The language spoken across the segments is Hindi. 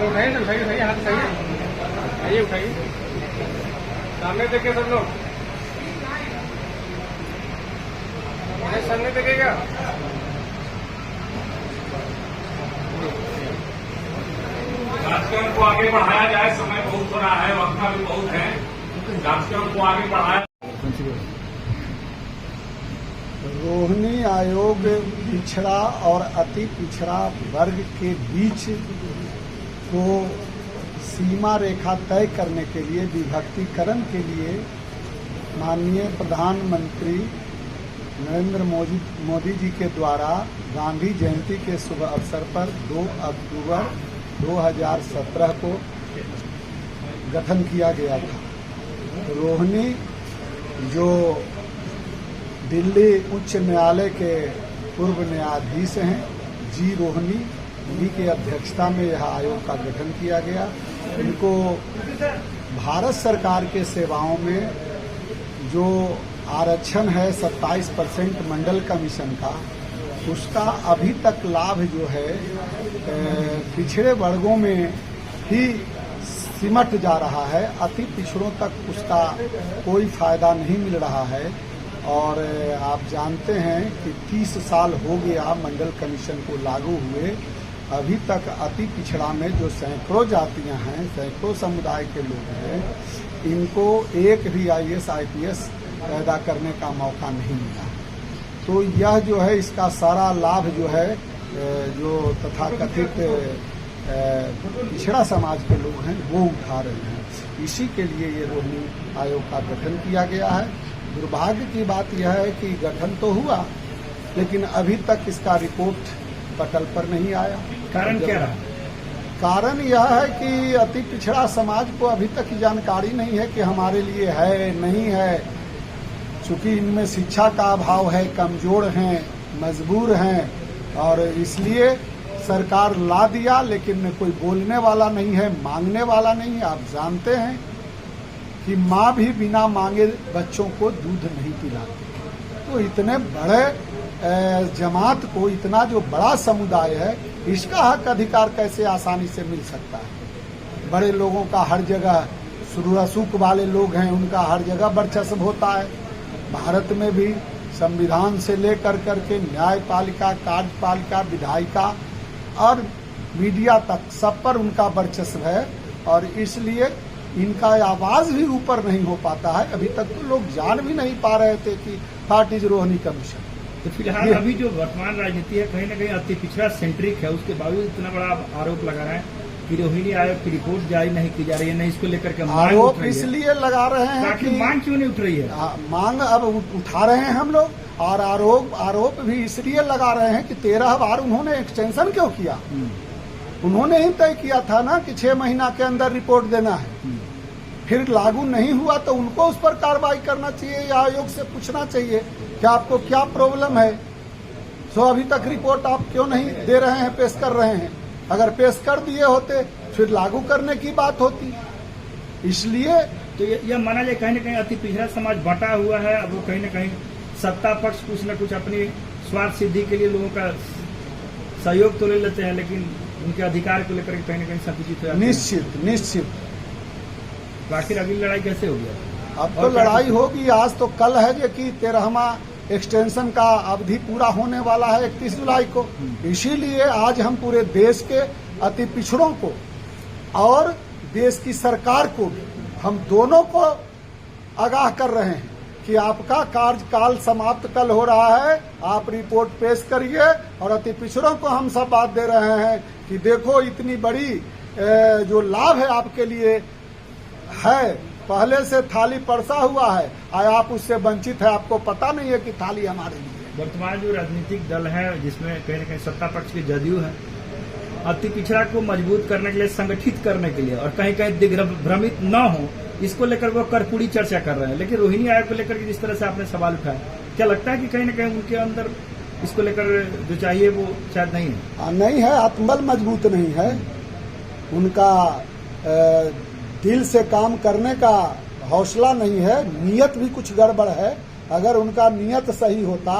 उठाइए ना, उठाइए उठाइए, हाथ उठाइए, आइए उठाइए, सामने देखिए सब लोग, सामने देखेगा। कार्यक्रम को आगे बढ़ाया जाए, समय बहुत हो रहा है, वक्त का भी बहुत है, कार्यक्रम को आगे बढ़ाया। रोहिणी आयोग पिछड़ा और अति पिछड़ा वर्ग के बीच को सीमा रेखा तय करने के लिए, विभक्तीकरण के लिए माननीय प्रधानमंत्री नरेंद्र मोदी जी के द्वारा गांधी जयंती के शुभ अवसर पर 2 अक्टूबर 2017 को गठन किया गया था। रोहिणी जो दिल्ली उच्च न्यायालय के पूर्व न्यायाधीश हैं, जी रोहिणी, उन्हीं की अध्यक्षता में यह आयोग का गठन किया गया। इनको भारत सरकार के सेवाओं में जो आरक्षण है 27% मंडल कमीशन का, उसका अभी तक लाभ जो है पिछड़े वर्गों में ही सिमट जा रहा है। अति पिछड़ों तक उसका कोई फायदा नहीं मिल रहा है। और आप जानते हैं कि 30 साल हो गया मंडल कमीशन को लागू हुए, अभी तक अति पिछड़ा में जो सैकड़ों जातियां हैं, सैकड़ों समुदाय के लोग हैं, इनको एक भी IAS IPS पैदा करने का मौका नहीं मिला। तो यह जो है, इसका सारा लाभ जो है, जो तथाकथित पिछड़ा समाज के लोग हैं वो उठा रहे हैं। इसी के लिए ये रोहिणी आयोग का गठन किया गया है। दुर्भाग्य की बात यह है कि गठन तो हुआ, लेकिन अभी तक इसका रिपोर्ट पटल पर नहीं आया। कारण क्या रहा? कारण यह है कि अति पिछड़ा समाज को अभी तक जानकारी नहीं है कि हमारे लिए है नहीं है। चूंकि इनमें शिक्षा का अभाव है, कमजोर हैं, मजबूर हैं, और इसलिए सरकार ला दिया, लेकिन कोई बोलने वाला नहीं है, मांगने वाला नहीं है। आप जानते हैं कि माँ भी बिना मांगे बच्चों को दूध नहीं पिलाती। तो इतने बड़े जमात को, इतना जो बड़ा समुदाय है, इसका हक अधिकार कैसे आसानी से मिल सकता है? बड़े लोगों का हर जगह, रसूख वाले लोग हैं, उनका हर जगह वर्चस्व होता है। भारत में भी संविधान से लेकर करके न्यायपालिका, कार्यपालिका, विधायिका और मीडिया तक सब पर उनका वर्चस्व है, और इसलिए इनका आवाज भी ऊपर नहीं हो पाता है। अभी तक तो लोग जान भी नहीं पा रहे थे कि व्हाट इज रोहिणी कमीशन। तो फिलहाल अभी जो वर्तमान राजनीति है, कहीं न कहीं अति पिछड़ा सेंट्रिक है, उसके बावजूद इतना बड़ा आरोप लगा रहा है कि रोहिणी आयोग की रिपोर्ट जारी नहीं की जा रही है, नहीं इसको लेकर के आरोप इसलिए लगा रहे हैं कि मांग क्यों नहीं उठ रही है? मांग अब उठा रहे हैं हम लोग, और आरोप भी इसलिए लगा रहे हैं कि 13 बार उन्होंने एक्सटेंशन क्यों किया। उन्होंने ही तय किया था ना कि 6 महीना के अंदर रिपोर्ट देना है, फिर लागू नहीं हुआ तो उनको उस पर कार्रवाई करना चाहिए या आयोग से पूछना चाहिए कि आपको क्या प्रॉब्लम है। सो अभी तक रिपोर्ट आप क्यों नहीं दे रहे हैं, पेश कर रहे हैं? अगर पेश कर दिए होते फिर लागू करने की बात होती। इसलिए तो यह माना जाए कहीं न कहीं अति पिछड़ा समाज बटा हुआ है। अब वो कहीं न कहीं सत्ता पक्ष कुछ न कुछ अपनी स्वार्थ सिद्धि के लिए लोगों का सहयोग तो ले लेते हैं, लेकिन उनके अधिकार को लेकर कहीं न कहीं संकुचित हो जाते हैं। निश्चित। तो आखिर अगली लड़ाई कैसे होगी? अब तो लड़ाई होगी। आज तो कल है जो कि 13वां एक्सटेंशन का अवधि पूरा होने वाला है 31 जुलाई को। इसीलिए आज हम पूरे देश के अति पिछड़ों को और देश की सरकार को भी, हम दोनों को आगाह कर रहे हैं कि आपका कार्यकाल समाप्त कल हो रहा है, आप रिपोर्ट पेश करिए। और अति पिछड़ों को हम सब बात दे रहे हैं कि देखो, इतनी बड़ी जो लाभ है आपके लिए है, पहले से थाली परसा हुआ है, आप उससे वंचित है, आपको पता नहीं है कि थाली हमारे लिए। वर्तमान जो राजनीतिक दल है, जिसमें कहीं न कहीं सत्ता पक्ष की जदयू है, अति पिछड़ा को मजबूत करने के लिए, संगठित करने के लिए, और कहीं कहीं दिग्भ्रमित न हो, इसको लेकर वो कर्पूरी चर्चा कर रहे हैं। लेकिन रोहिणी आयोग को लेकर जिस तरह से आपने सवाल उठाया, क्या लगता है कि कहीं न कहीं उनके अंदर इसको लेकर जो चाहिए वो शायद नहीं है? नहीं है, आत्मबल मजबूत नहीं है, उनका दिल से काम करने का हौसला नहीं है, नीयत भी कुछ गड़बड़ है। अगर उनका नीयत सही होता,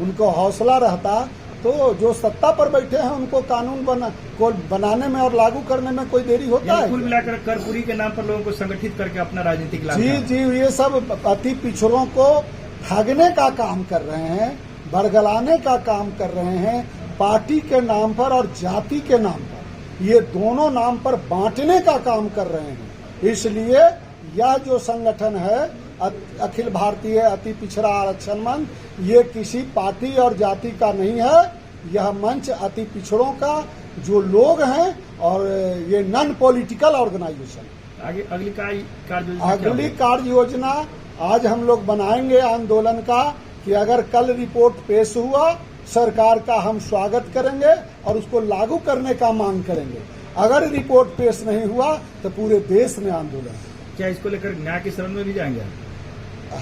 उनको हौसला रहता, तो जो सत्ता पर बैठे हैं उनको कानून को बनाने में और लागू करने में कोई देरी होता यानी है? कुल मिलाकर कर्पूरी के नाम पर लोगों को संगठित करके अपना राजनीतिक लाभ जी जी, ये सब अति पिछड़ों को ठगने का काम कर रहे हैं, बरगलाने का काम कर रहे हैं, पार्टी के नाम पर और जाति के नाम पर, ये दोनों नाम पर बांटने का काम कर रहे हैं। इसलिए यह जो संगठन है अखिल भारतीय अति पिछड़ा आरक्षण मंच, ये किसी पार्टी और जाति का नहीं है। यह मंच अति पिछड़ों का जो लोग हैं और ये नॉन पॉलिटिकल ऑर्गेनाइजेशन। आगे अगली कार्य योजना क्या अगली होगी? कार्य योजना आज हम लोग बनाएंगे आंदोलन का कि अगर कल रिपोर्ट पेश हुआ सरकार का, हम स्वागत करेंगे और उसको लागू करने का मांग करेंगे। अगर रिपोर्ट पेश नहीं हुआ तो पूरे देश में आंदोलन। क्या इसको लेकर न्याय के शरण में भी जाएंगे?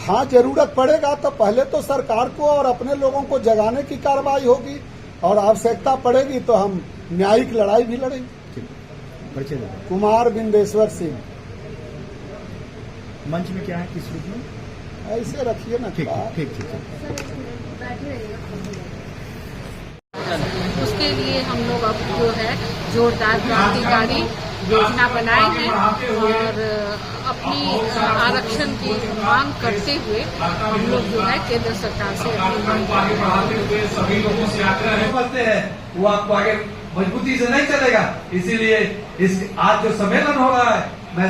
हाँ, जरूरत पड़ेगा तो पहले तो सरकार को और अपने लोगों को जगाने की कार्रवाई होगी और आवश्यकता पड़ेगी तो हम न्यायिक लड़ाई भी लड़ेंगे। ठीक, परिचय दो। कुमार बिंदेश्वर सिंह। मंच में क्या है, किस रूप में? ऐसे रखिए ना ठीक बात। ठीक ठीक। उसके लिए हम लोग अब जो है जोरदार क्रांतिकारी योजना बनाए हैं और अपनी आरक्षण की मांग करते हुए हम लोग जो है केंद्र सरकार से अपनी मांग सभी लोगों से आग्रह है समझते हैं वो आपको आगे मजबूती से नहीं चलेगा। इसीलिए इस आज जो सम्मेलन हो रहा है, मैं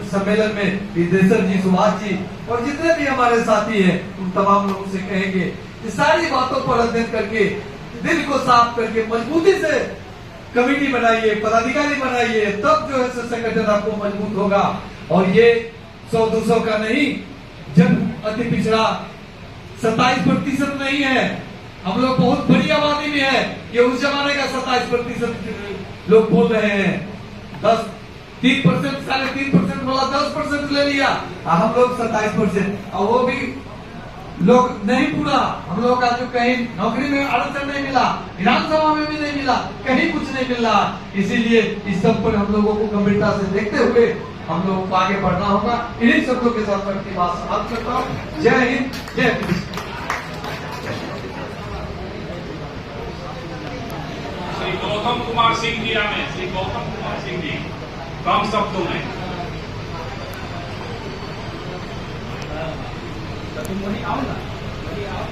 सम्मेलन में विदेशर जी, सुभाष जी और जितने भी हमारे साथी हैं उन तमाम लोगों से कहेंगे इस सारी बातों पर अध्ययन करके दिल को साफ करके मजबूती से कमेटी बनाइए, पदाधिकारी बनाइए, तब जो है संगठन आपको मजबूत होगा। और ये 100-200 का नहीं, जन अति पिछड़ा 27% नहीं है, हम लोग बहुत बड़ी आबादी में है। ये उस जमाने का 27% लोग बोल रहे हैं। 3%, 3.5% बोला, 10% ले लिया, हम लोग 27%। और वो भी लोग नहीं पूरा, हम लोग का जो कहीं नौकरी में आरक्षण नहीं मिला, विधानसभा में भी नहीं मिला, कहीं कुछ नहीं मिल रहा। इसीलिए इस सब पर हम लोगों को गंभीरता से देखते हुए हम लोगों को आगे बढ़ना होगा। इन्हीं शब्दों के साथ मैं अपनी बात समाप्त करता हूँ। जय हिंद, जय कृष्ण। श्री गौतम कुमार सिंह जी आए, श्री गौतम कुमार सिंह जी कम शब्दों में। तुम वहीं आओ ना, वहीं आओ।